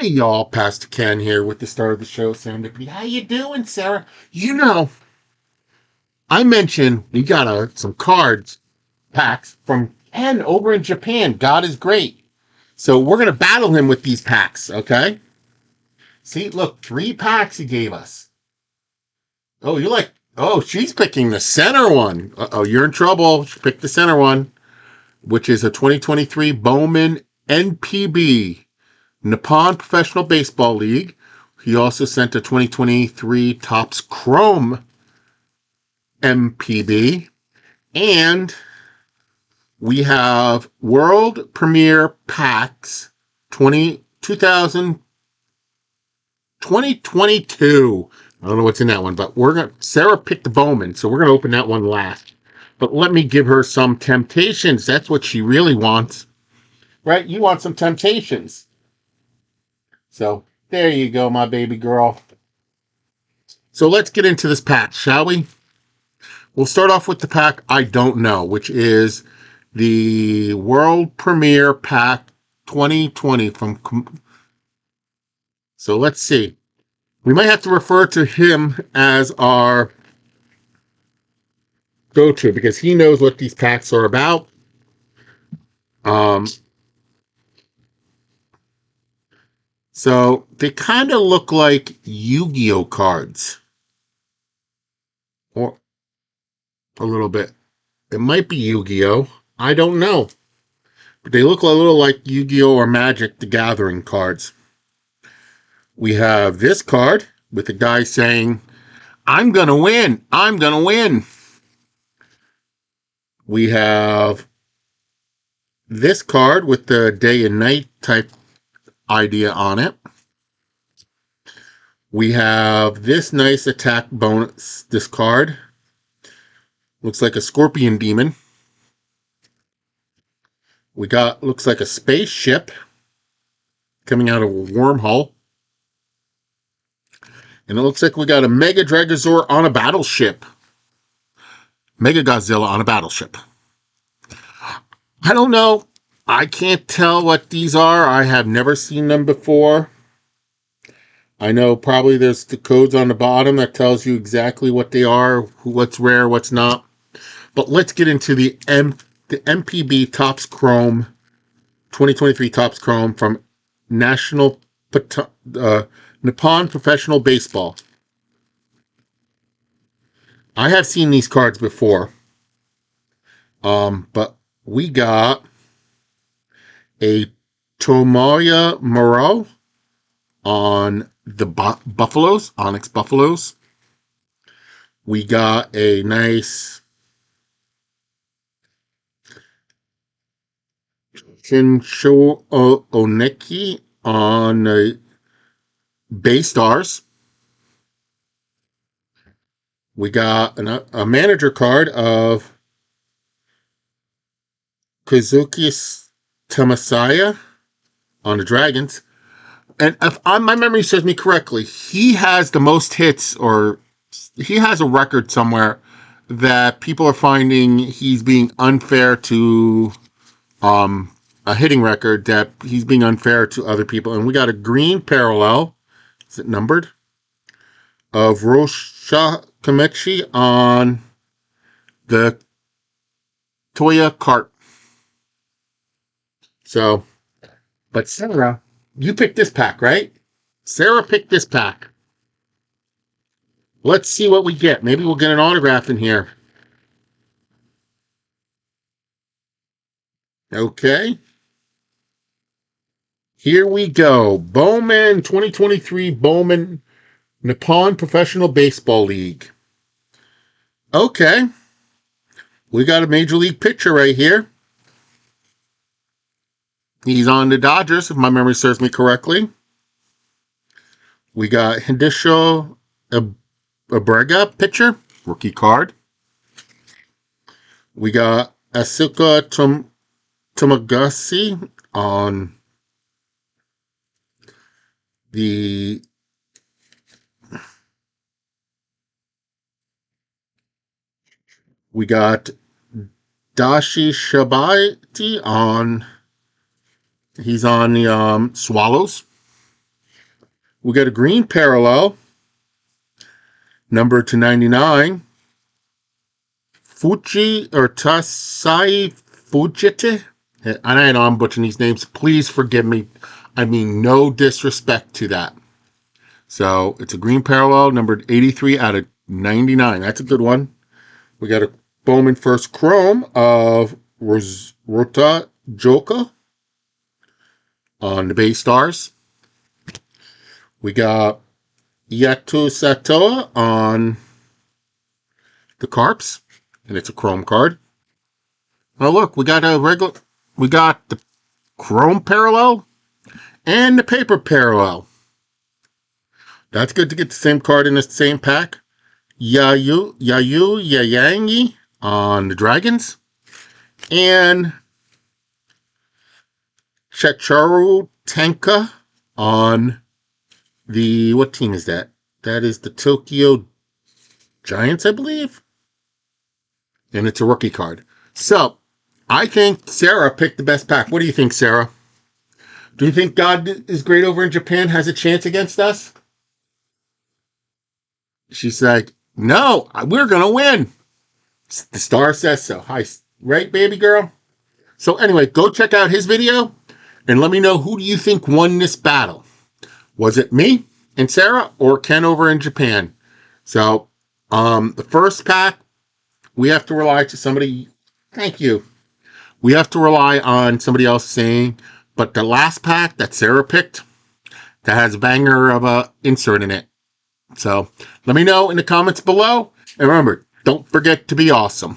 Hey y'all, Pastor Ken here with the start of the show, Serendipity. How you doing, Sarah? You know, I mentioned we got some cards packs from Ken over in Japan. God is great. So we're gonna battle him with these packs, okay? See, look, 3 packs he gave us. Oh, she's picking the center one. Uh-oh, you're in trouble. She picked the center one, which is a 2023 Bowman NPB. Nippon Professional Baseball League. He also sent a 2023 Topps Chrome NPB. And we have World Premier Packs 2022. I don't know what's in that one, but Sarah picked the Bowman, so we're gonna open that one last. But let me give her some temptations. That's what she really wants. Right? You want some temptations. So there you go, my baby girl. So let's get into this pack, shall we? We'll start off with the pack I don't know, which is the World Premiere Pack 2020 from. So let's see. We might have to refer to him as our go-to because he knows what these packs are about. So they kind of look like Yu-Gi-Oh cards. Or a little bit. It might be Yu-Gi-Oh. I don't know. But they look a little like Yu-Gi-Oh! Or Magic the Gathering cards. We have this card with the guy saying, I'm going to win. I'm going to win. We have this card with the day and night type idea on it. We have this nice attack bonus, this card. Looks like a scorpion demon. We got, looks like a spaceship coming out of a wormhole. And it looks like we got a Mega Dragosaur on a battleship. Mega Godzilla on a battleship. I don't know. I can't tell what these are. I have never seen them before. I know probably there's the codes on the bottom that tells you exactly what they are, what's rare, what's not. But let's get into the NPB Topps Chrome 2023 Topps Chrome from Nippon Professional Baseball. I have seen these cards before. But we got a Tomoya Morrow on the Buffaloes, Onyx Buffaloes. We got a nice Shinsho Oneki on Bay Stars. We got a manager card of Kazuki Tamasaya on the Dragons. And if my memory serves me correctly, he has the most hits, or he has a record somewhere that people are finding he's being unfair to, a hitting record that he's being unfair to other people. And we got a green parallel, is it numbered, of Rosha Kamechi on the Toya cart. So, but Sarah, you picked this pack, right? Sarah picked this pack. Let's see what we get. Maybe we'll get an autograph in here. Okay. Here we go. Bowman 2023 Bowman Nippon Professional Baseball League. Okay. We got a major league pitcher right here. He's on the Dodgers, if my memory serves me correctly. We got Hindisho Abrega pitcher, rookie card. We got Asuka Tomagasi on the we got Dashi Shabati on, he's on the Swallows. We got a green parallel, number /99. Fuji or Tasai Fujite. And I know I'm butchering these names. Please forgive me. I mean, no disrespect to that. So it's a green parallel, numbered 83 out of 99. That's a good one. We got a Bowman First Chrome of Rota Joka on the base stars. We got Yato Satoa on the Carps, and it's a Chrome card. Oh, look, we got the Chrome parallel and the paper parallel. That's good to get the same card in the same pack. Yayangi on the Dragons. And Checharu Tenka on the, what team is that? That is the Tokyo Giants, I believe. And it's a rookie card. So, I think Sarah picked the best pack. What do you think, Sarah? Do you think God is Great over in Japan has a chance against us? She's like, no, we're going to win. The star says so. Hi, right, baby girl? So anyway, go check out his video and let me know, who do you think won this battle? Was it me and Sarah or Ken over in Japan? So the first pack, we have to rely to somebody. Thank you. We have to rely on somebody else saying, but the last pack that Sarah picked, that has a banger of a insert in it. So let me know in the comments below. And remember, don't forget to be awesome.